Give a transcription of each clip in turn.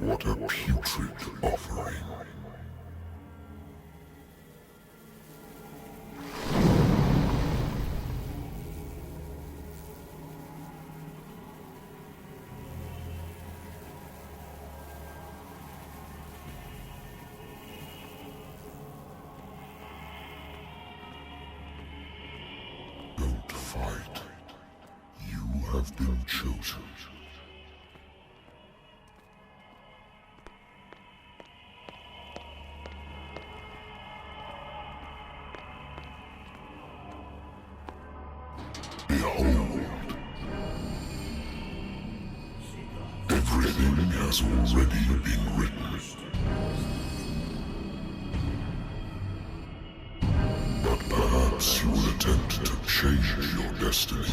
What a putrid offering. Don't fight. You have been chosen. Behold. Everything has already been written. But perhaps you will attempt to change your destiny.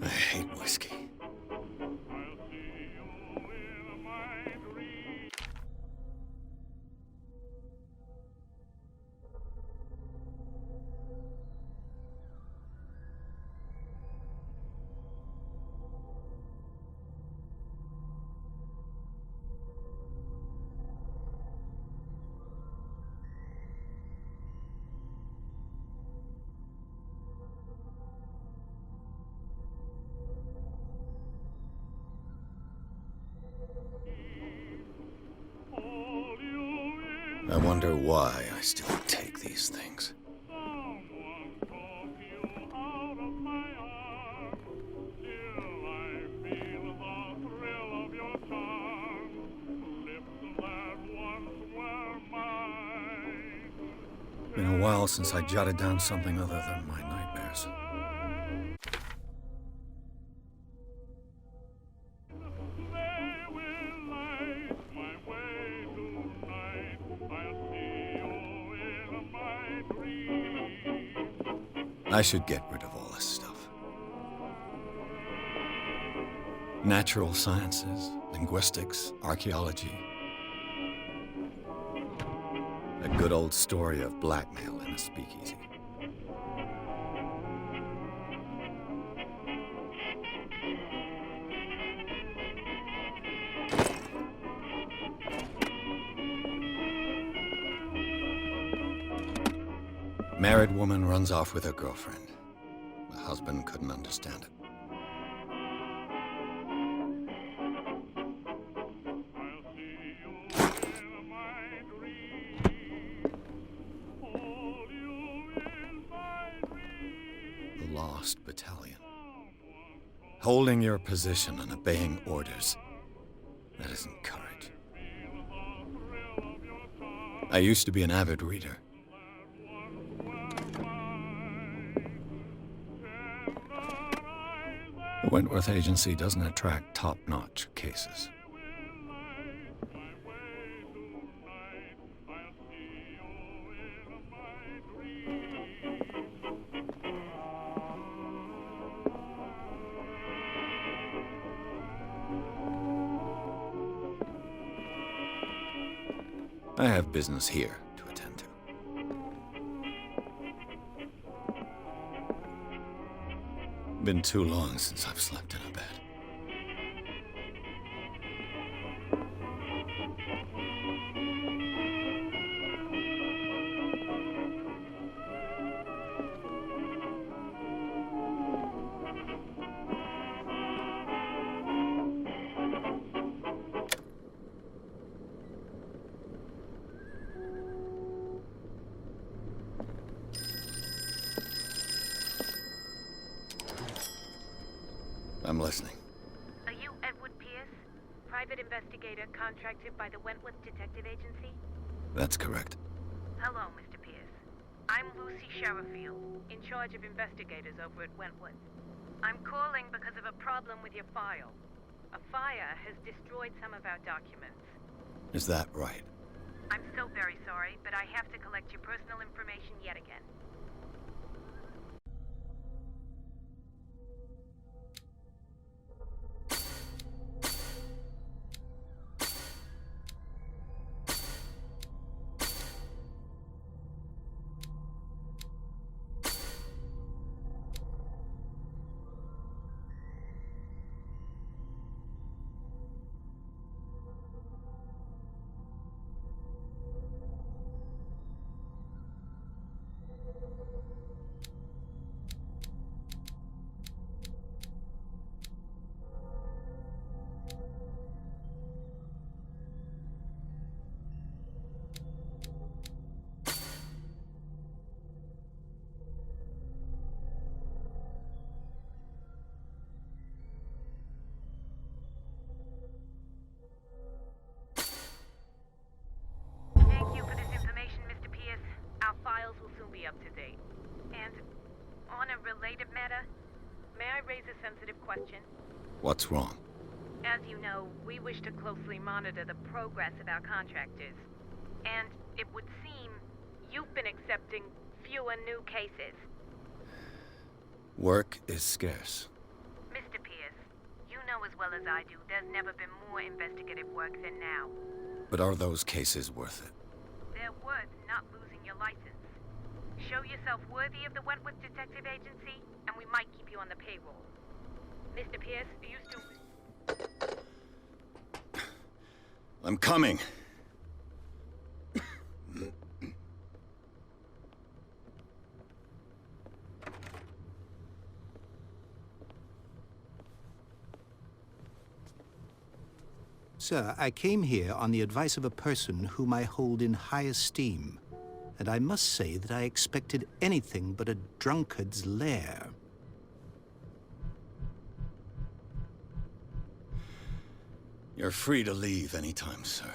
I hate whiskey. I wonder why I still take these things. Been a while since I jotted down something other than my nightmares. I should get rid of all this stuff. Natural sciences, linguistics, archaeology. A good old story of blackmail in a speakeasy. Married woman runs off with her girlfriend. The husband couldn't understand it. The Lost Battalion. Holding your position and obeying orders. That isn't courage. I used to be an avid reader. The Wentworth Agency doesn't attract top-notch cases. I have business here to attend to. Been too long since I've slept in a bed. I'm listening. Are you Edward Pierce, private investigator contracted by the Wentworth Detective Agency? That's correct. Hello, Mr. Pierce. I'm Lucy Sherrifield, in charge of investigators over at Wentworth. I'm calling because of a problem with your file. A fire has destroyed some of our documents. Is that right? I'm so very sorry, but I have to collect your personal information yet again. be up to date. And on a related matter, may I raise a sensitive question? What's wrong? As you know, we wish to closely monitor the progress of our contractors. And it would seem you've been accepting fewer new cases. Work is scarce. Mr. Pierce, you know as well as I do, there's never been more investigative work than now. But are those cases worth it? They're worth not losing your license. Show yourself worthy of the Wentworth Detective Agency, and we might keep you on the payroll. Mr. Pierce, are you still... I'm coming. Sir, I came here on the advice of a person whom I hold in high esteem, and I must say that I expected anything but a drunkard's lair. You're free to leave anytime, sir.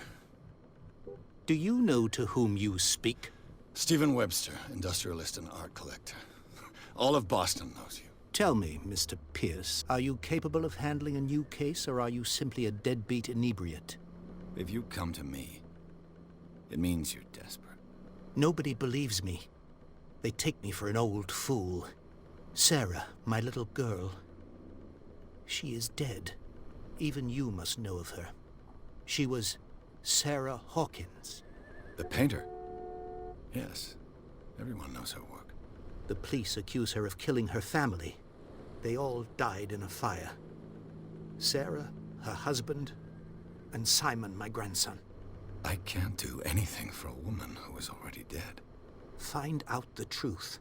Do you know to whom you speak? Stephen Webster, industrialist and art collector. All of Boston knows you. Tell me, Mr. Pierce, are you capable of handling a new case, or are you simply a deadbeat inebriate? If you come to me, it means you're desperate. Nobody believes me. They take me for an old fool. Sarah, my little girl, she is dead. Even you must know of her. She was Sarah Hawkins. The painter? Yes. Everyone knows her work. The police accuse her of killing her family. They all died in a fire. Sarah, her husband, and Simon, my grandson. I can't do anything for a woman who is already dead. Find out the truth.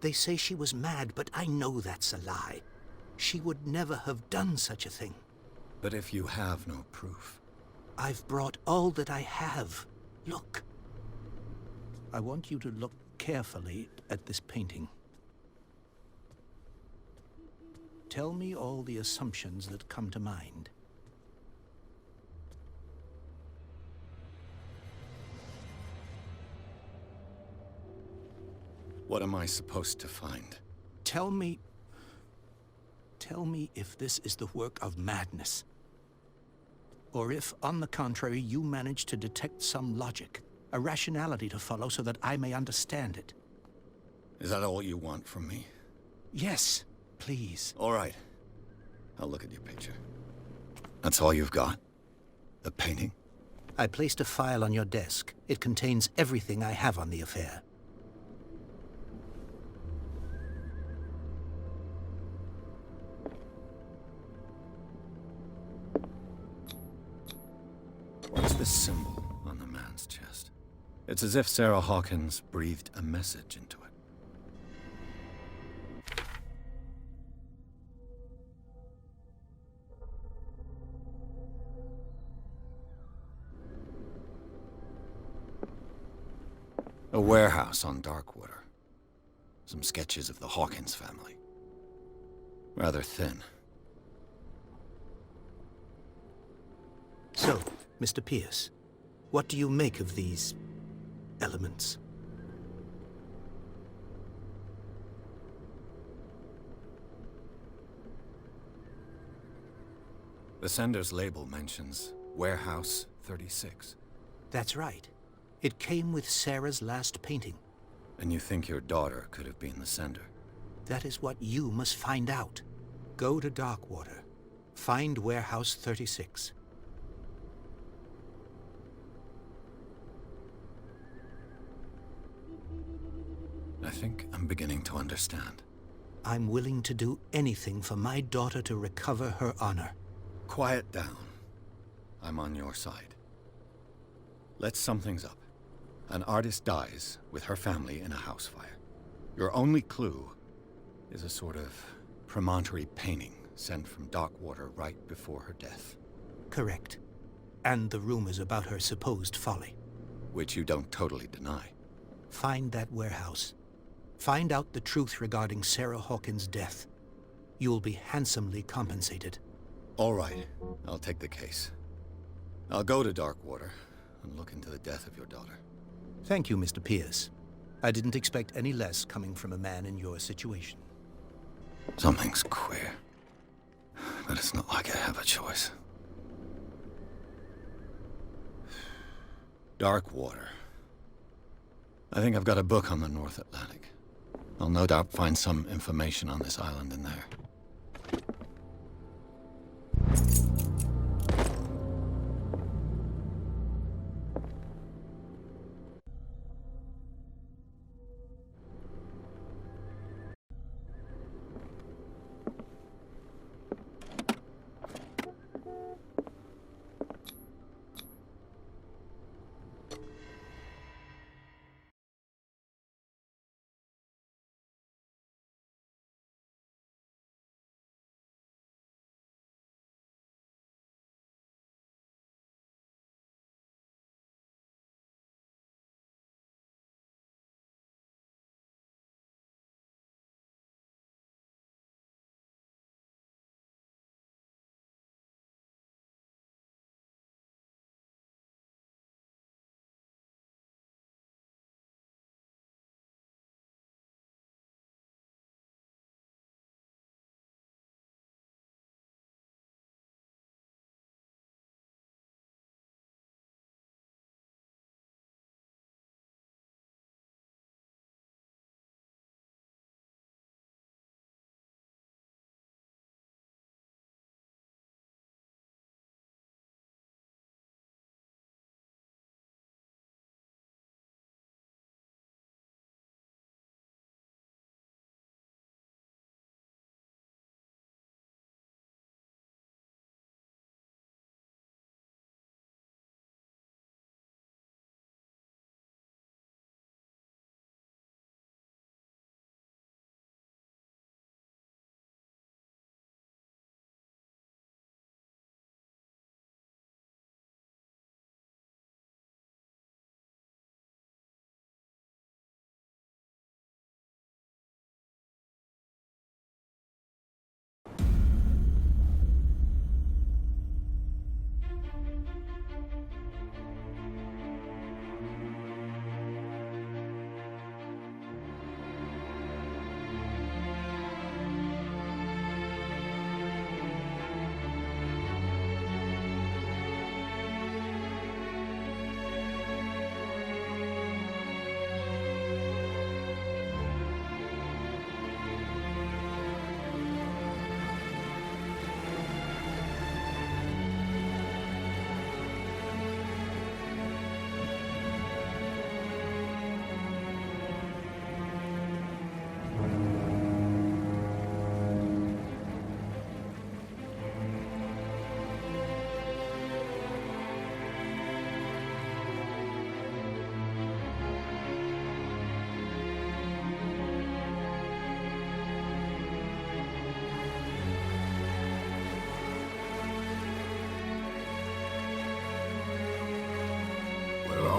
They say she was mad, but I know that's a lie. She would never have done such a thing. But if you have no proof... I've brought all that I have. Look. I want you to look carefully at this painting. Tell me all the assumptions that come to mind. What am I supposed to find? Tell me if this is the work of madness. Or if, on the contrary, you manage to detect some logic, a rationality to follow so that I may understand it. Is that all you want from me? Yes, please. All right. I'll look at your picture. That's all you've got? The painting? I placed a file on your desk. It contains everything I have on the affair. What's this symbol on the man's chest? It's as if Sarah Hawkins breathed a message into it. A warehouse on Darkwater. Some sketches of the Hawkins family. Rather thin. So, Mr. Pierce, what do you make of these elements? The sender's label mentions Warehouse 36. That's right. It came with Sarah's last painting. And you think your daughter could have been the sender? That is what you must find out. Go to Darkwater. Find Warehouse 36. I think I'm beginning to understand. I'm willing to do anything for my daughter to recover her honor. Quiet down. I'm on your side. Let's sum things up. An artist dies with her family in a house fire. Your only clue is a sort of promontory painting sent from Darkwater right before her death. Correct. And the rumors about her supposed folly. Which you don't totally deny. Find that warehouse. Find out the truth regarding Sarah Hawkins' death. You'll be handsomely compensated. All right. I'll take the case. I'll go to Darkwater and look into the death of your daughter. Thank you, Mr. Pierce. I didn't expect any less coming from a man in your situation. Something's queer. But it's not like I have a choice. Dark water. I think I've got a book on the North Atlantic. I'll no doubt find some information on this island in there.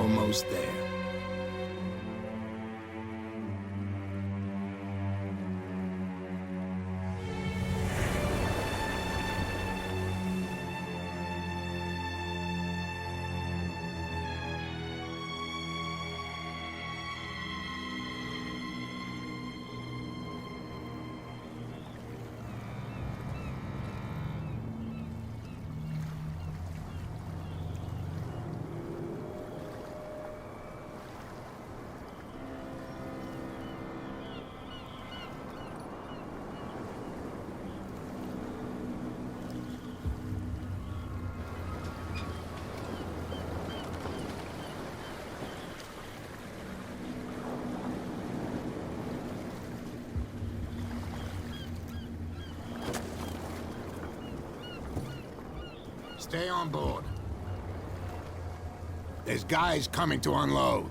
Almost there. Stay on board. There's guys coming to unload.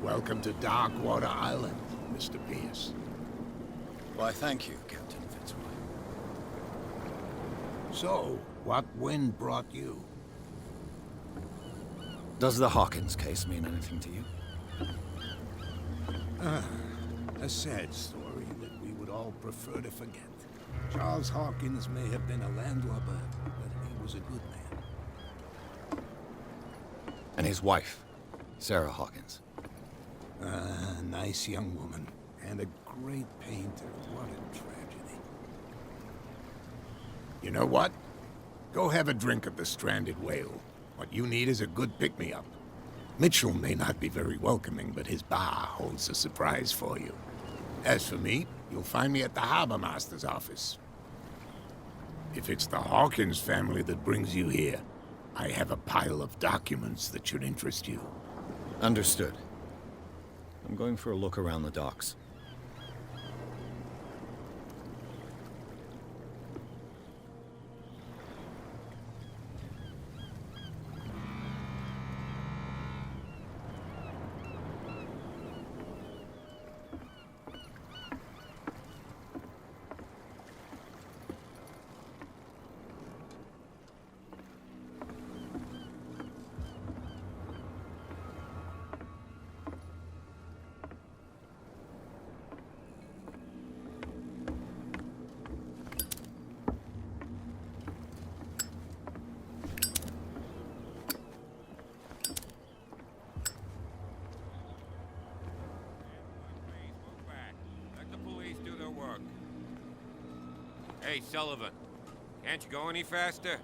Welcome to Darkwater Island, Mr. Pierce. Why, thank you, Captain Fitzroy. So, what wind brought you? Does the Hawkins case mean anything to you? A sad story that we would all prefer to forget. Charles Hawkins may have been a landlubber, but he was a good man. And his wife, Sarah Hawkins. A nice young woman, and a great painter. What a tragedy. You know what? Go have a drink at the Stranded Whale. What you need is a good pick-me-up. Mitchell may not be very welcoming, but his bar holds a surprise for you. As for me, you'll find me at the Harbor Master's office. If it's the Hawkins family that brings you here, I have a pile of documents that should interest you. Understood. I'm going for a look around the docks. Hey, Sullivan. Can't you go any faster?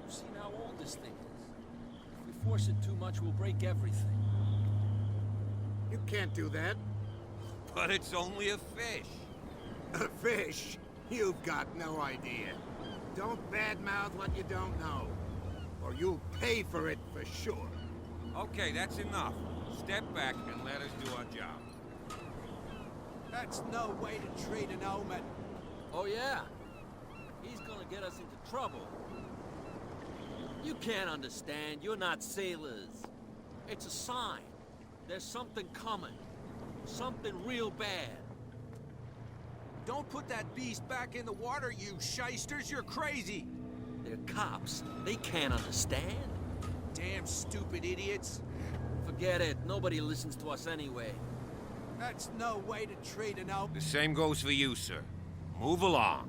You've seen how old this thing is. If we force it too much, we'll break everything. You can't do that. But it's only a fish. A fish? You've got no idea. Don't badmouth what you don't know, or you'll pay for it for sure. Okay, that's enough. Step back and let us do our job. That's no way to treat an omen. Oh yeah? He's gonna get us into trouble. You can't understand. You're not sailors. It's a sign. There's something coming. Something real bad. Don't put that beast back in the water, you shysters! You're crazy! They're cops. They can't understand. Damn stupid idiots! Forget it. Nobody listens to us anyway. That's no way to treat an omen. The same goes for you, sir. Move along.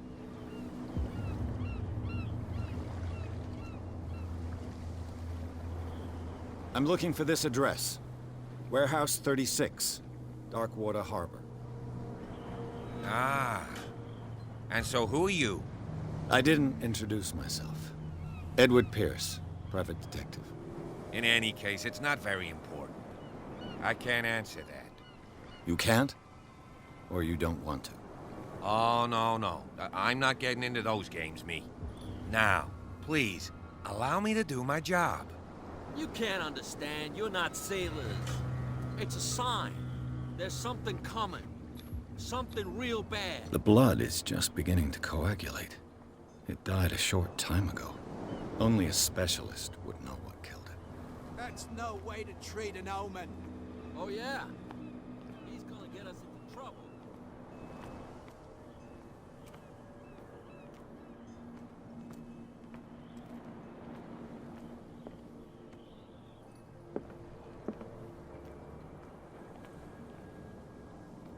I'm looking for this address. Warehouse 36, Darkwater Harbor. Ah. And so who are you? I didn't introduce myself. Edward Pierce, private detective. In any case, it's not very important. I can't answer that. You can't? Or you don't want to? Oh, no. I'm not getting into those games, me. Now, please, allow me to do my job. You can't understand. You're not sailors. It's a sign. There's something coming. Something real bad. The blood is just beginning to coagulate. It died a short time ago. Only a specialist would know what killed it. That's no way to treat an omen. Oh yeah? He's gonna get us into trouble.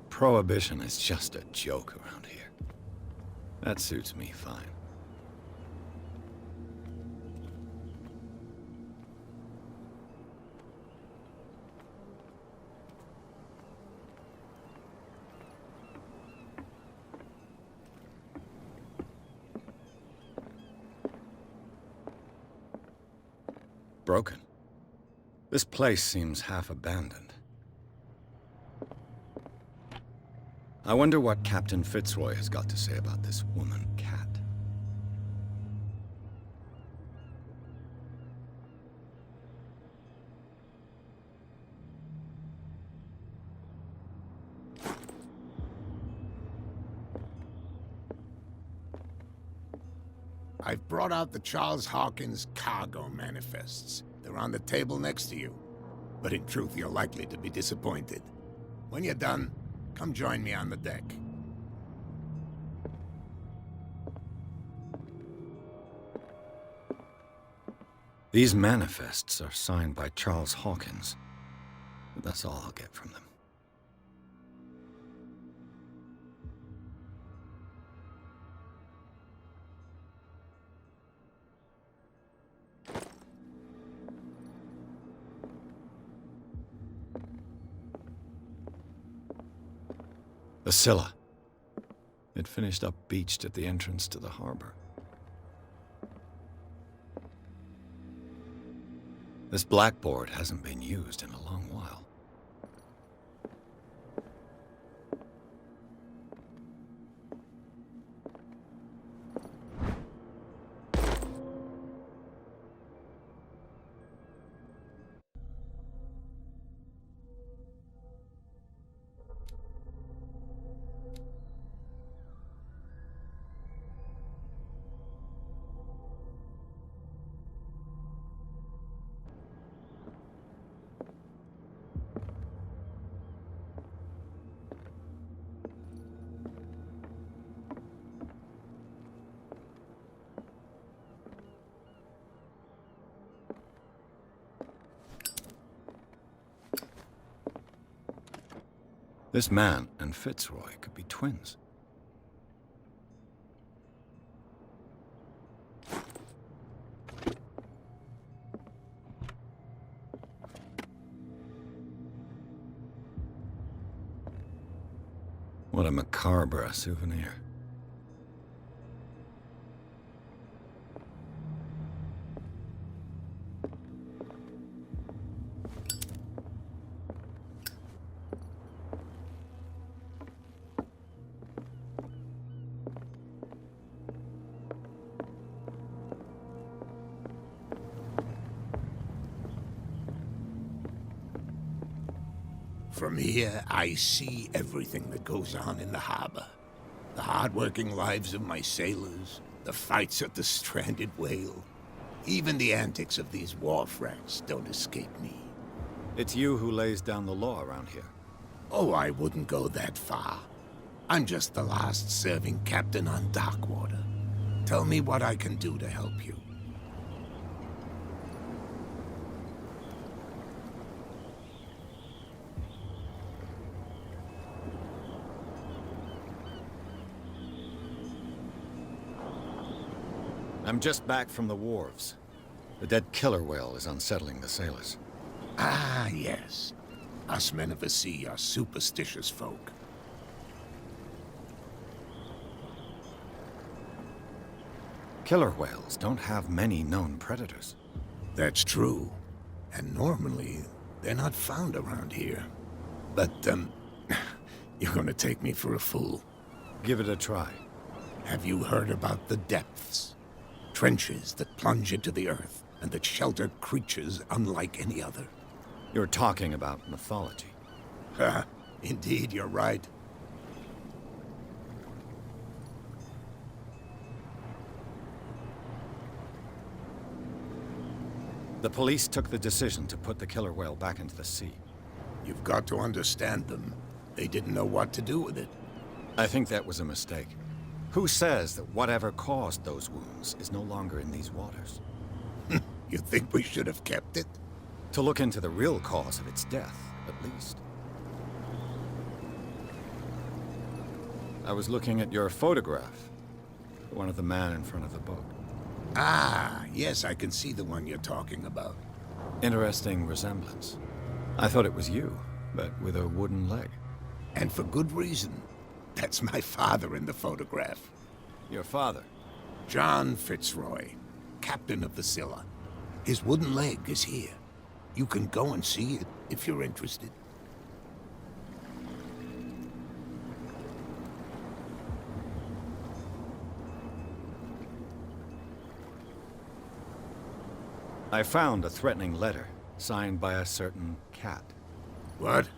Prohibition is just a joke around here. That suits me fine. Broken. This place seems half abandoned. I wonder what Captain Fitzroy has got to say about this woman cat. I've brought out the Charles Hawkins cargo manifests. They're on the table next to you. But in truth, you're likely to be disappointed. When you're done, come join me on the deck. These manifests are signed by Charles Hawkins. But that's all I'll get from them. The Scylla. It finished up beached at the entrance to the harbor. This blackboard hasn't been used in a long while. This man and Fitzroy could be twins. What a macabre souvenir. From here, I see everything that goes on in the harbor. The hard-working lives of my sailors, the fights at the stranded whale. Even the antics of these wharf rats don't escape me. It's you who lays down the law around here. Oh, I wouldn't go that far. I'm just the last serving captain on Darkwater. Tell me what I can do to help you. I'm just back from the wharves. The dead killer whale is unsettling the sailors. Ah, yes. Us men of the sea are superstitious folk. Killer whales don't have many known predators. That's true. And normally, they're not found around here. But, you're gonna take me for a fool. Give it a try. Have you heard about the depths? Trenches that plunge into the earth and that shelter creatures unlike any other. You're talking about mythology. Ha! Indeed, you're right. The police took the decision to put the killer whale back into the sea. You've got to understand them. They didn't know what to do with it. I think that was a mistake. Who says that whatever caused those wounds is no longer in these waters? You think we should have kept it? To look into the real cause of its death, at least. I was looking at your photograph. One of the man in front of the boat. Ah, yes, I can see the one you're talking about. Interesting resemblance. I thought it was you, but with a wooden leg. And for good reason. That's my father in the photograph. Your father? John Fitzroy, captain of the Scylla. His wooden leg is here. You can go and see it if you're interested. I found a threatening letter, signed by a certain cat. What?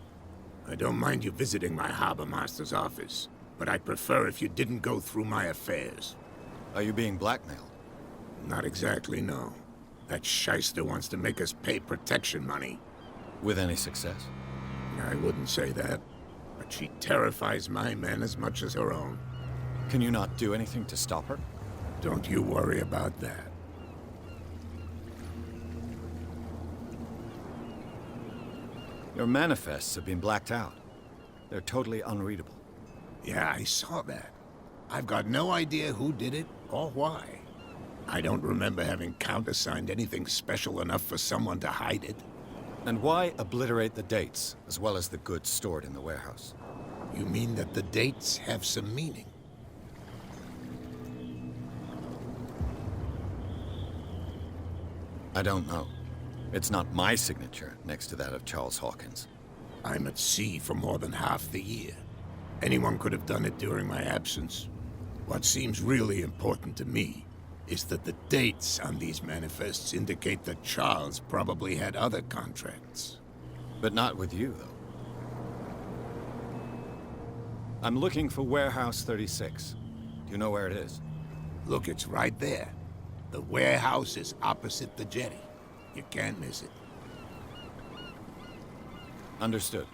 I don't mind you visiting my harbor master's office, but I'd prefer if you didn't go through my affairs. Are you being blackmailed? Not exactly, no. That shyster wants to make us pay protection money. With any success? I wouldn't say that, but she terrifies my men as much as her own. Can you not do anything to stop her? Don't you worry about that. Your manifests have been blacked out. They're totally unreadable. Yeah, I saw that. I've got no idea who did it or why. I don't remember having countersigned anything special enough for someone to hide it. And why obliterate the dates, as well as the goods stored in the warehouse? You mean that the dates have some meaning? I don't know. It's not my signature next to that of Charles Hawkins. I'm at sea for more than half the year. Anyone could have done it during my absence. What seems really important to me is that the dates on these manifests indicate that Charles probably had other contracts. But not with you, though. I'm looking for Warehouse 36. Do you know where it is? Look, it's right there. The warehouse is opposite the jetty. You can't miss it. Understood.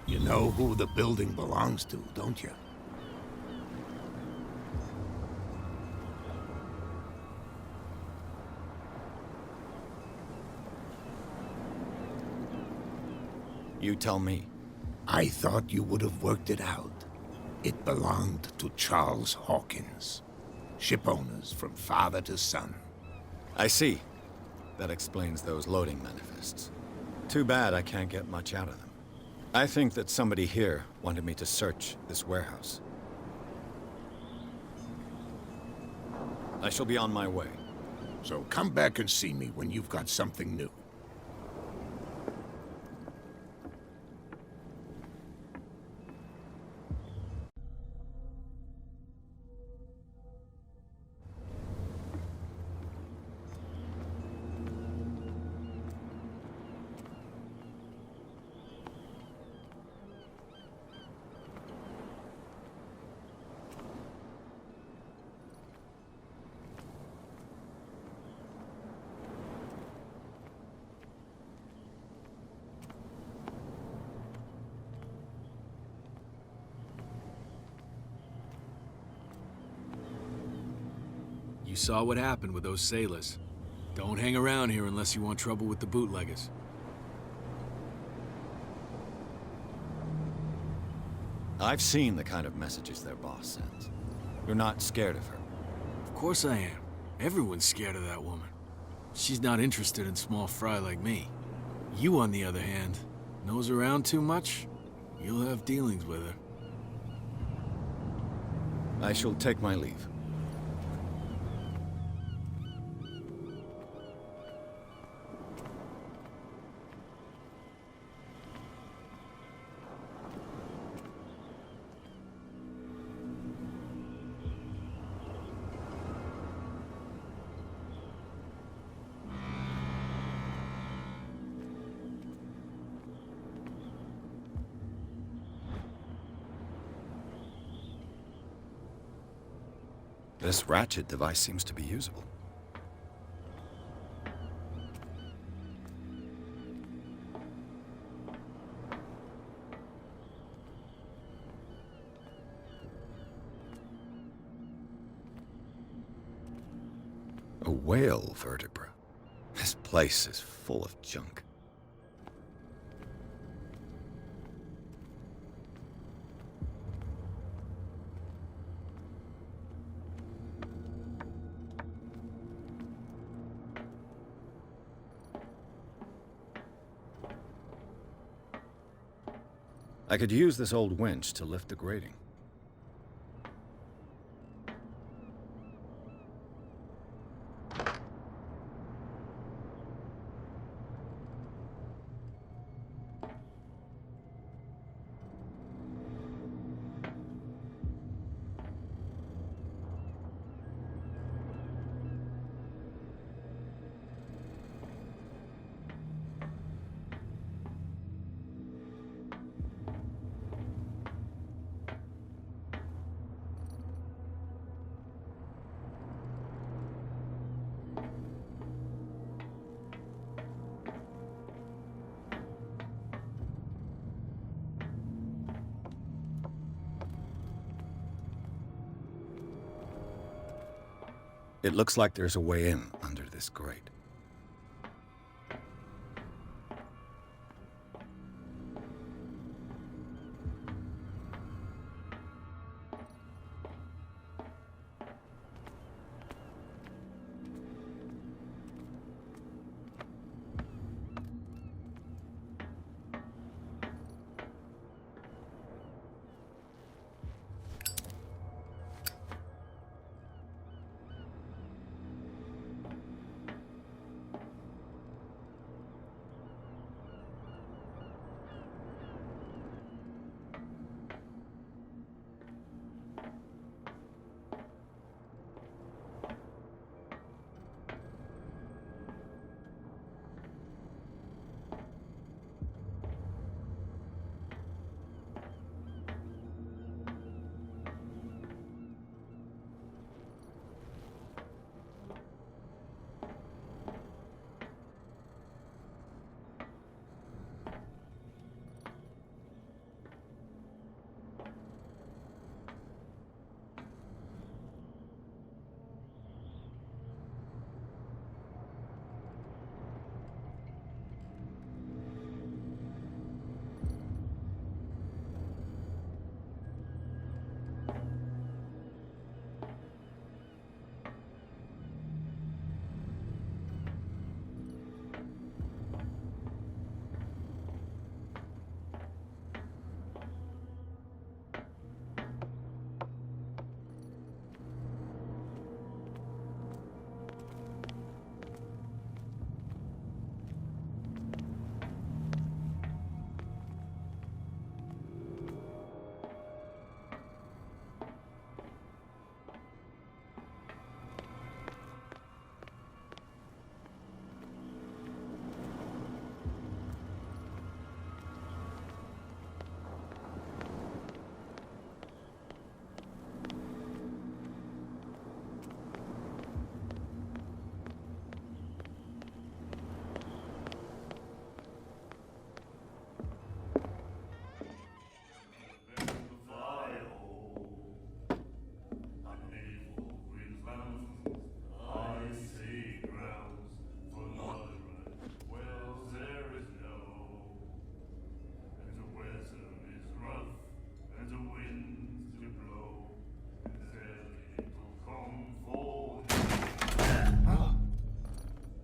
You know who the building belongs to, don't you? You tell me. I thought you would have worked it out. It belonged to Charles Hawkins. Ship owners from father to son. I see. That explains those loading manifests. Too bad I can't get much out of them. I think that somebody here wanted me to search this warehouse. I shall be on my way. So come back and see me when you've got something new. You saw what happened with those sailors. Don't hang around here unless you want trouble with the bootleggers. I've seen the kind of messages their boss sends. You're not scared of her. Of course I am. Everyone's scared of that woman. She's not interested in small fry like me. You, on the other hand, nose around too much, you'll have dealings with her. I shall take my leave. This ratchet device seems to be usable. A whale vertebra. This place is full of junk. I could use this old winch to lift the grating. It looks like there's a way in under this grate.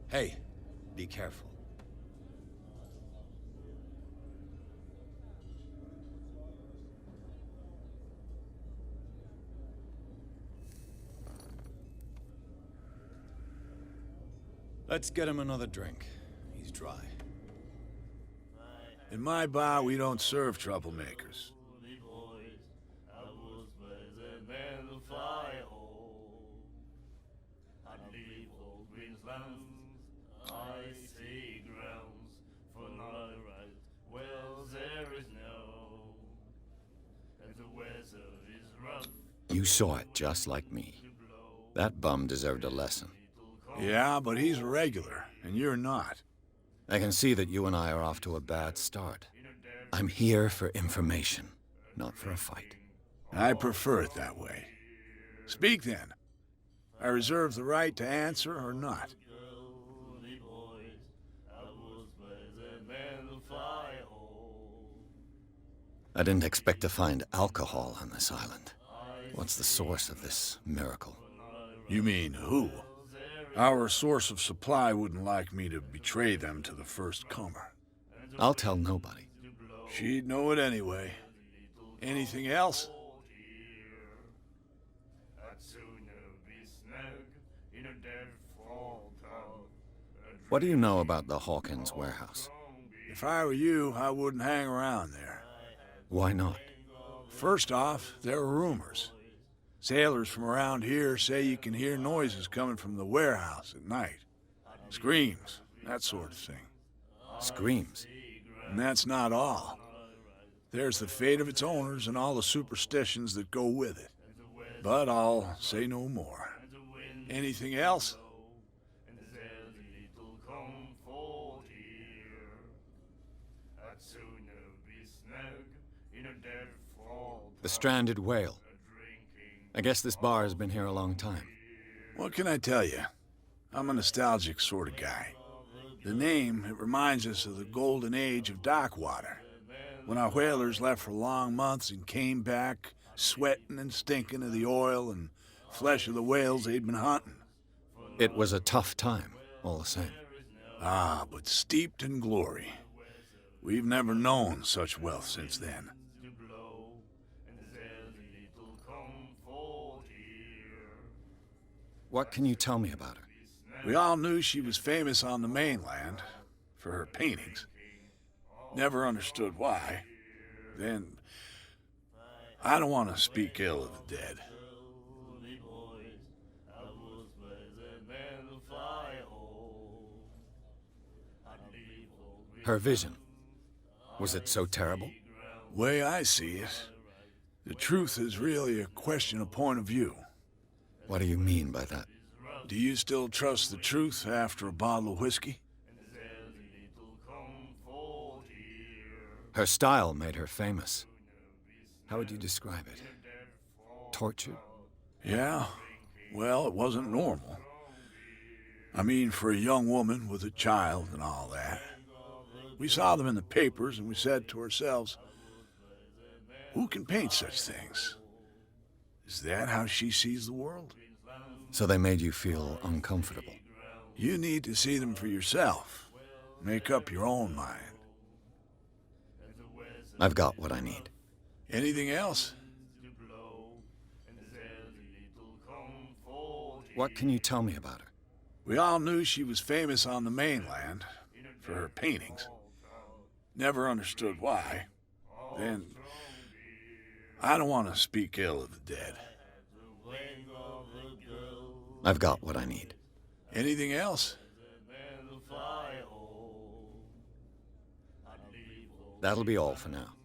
Hey, be careful. Let's get him another drink. He's dry. In my bar, we don't serve troublemakers. You saw it just like me. That bum deserved a lesson. Yeah, but he's a regular, and you're not. I can see that you and I are off to a bad start. I'm here for information, not for a fight. I prefer it that way. Speak then. I reserve the right to answer or not. I didn't expect to find alcohol on this island. What's the source of this miracle? You mean who? Our source of supply wouldn't like me to betray them to the first comer. I'll tell nobody. She'd know it anyway. Anything else? What do you know about the Hawkins warehouse? If I were you, I wouldn't hang around there. Why not? First off, there are rumors. Sailors from around here say you can hear noises coming from the warehouse at night. Screams, that sort of thing. Screams? And that's not all. There's the fate of its owners and all the superstitions that go with it. But I'll say no more. Anything else? The stranded whale. I guess this bar has been here a long time. What can I tell you? I'm a nostalgic sort of guy. The name, it reminds us of the golden age of dockwater, when our whalers left for long months and came back sweating and stinking of the oil and flesh of the whales they'd been hunting. It was a tough time, all the same. Ah, but steeped in glory. We've never known such wealth since then. What can you tell me about her? We all knew she was famous on the mainland for her paintings. Never understood why. Then, I don't want to speak ill of the dead. Her vision. Was it so terrible? Way I see it, the truth is really a question of point of view. What do you mean by that? Do you still trust the truth after a bottle of whiskey? Her style made her famous. How would you describe it? Tortured? Yeah, well, it wasn't normal. I mean, for a young woman with a child and all that. We saw them in the papers and we said to ourselves, who can paint such things? Is that how she sees the world? So they made you feel uncomfortable. You need to see them for yourself. Make up your own mind. I've got what I need. Anything else? What can you tell me about her? We all knew she was famous on the mainland for her paintings. Never understood why. Then, I don't want to speak ill of the dead. I've got what I need. Anything else? That'll be all for now.